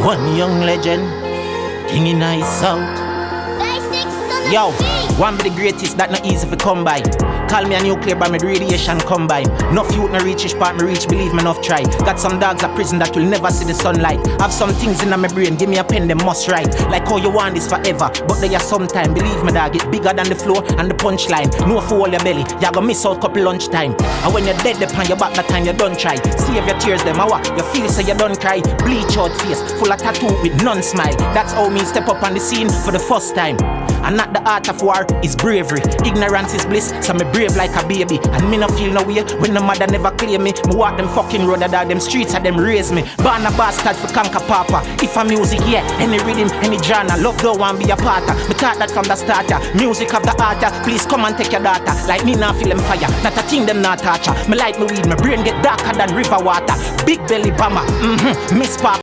One young legend, king in his south. Yo, one be the greatest that not easy to come by. Call me a nuclear bomb with radiation combine. Enough youth no reach each part me reach, believe me enough try. Got some dogs at prison that will never see the sunlight. Have some things in my brain, give me a pen, they must write. Like how you want this forever, but they are sometime. Believe me dog, it's bigger than the floor and the punchline. No fool your belly, you gonna miss out couple lunchtime. And when you're dead upon your back, that time you done try. Save your tears them, you feel so you done cry. Bleach out face, full of tattoo with none smile. That's how me step up on the scene for the first time. And not the art of war, is bravery. Ignorance is bliss, so me brave like a baby. And me no feel no way when the mother never claim me. Me walk them fucking road that them streets and them raise me. Born a bastard for conquer papa. If a music, yeah, any rhythm, any genre, love don't want be a parter. Me thought that from the starter. Music of the art, please come and take your data. Like me not feel them fire, not a thing them not torture. Me like me weed, my brain get darker than river water. Big belly bomber, miss pop.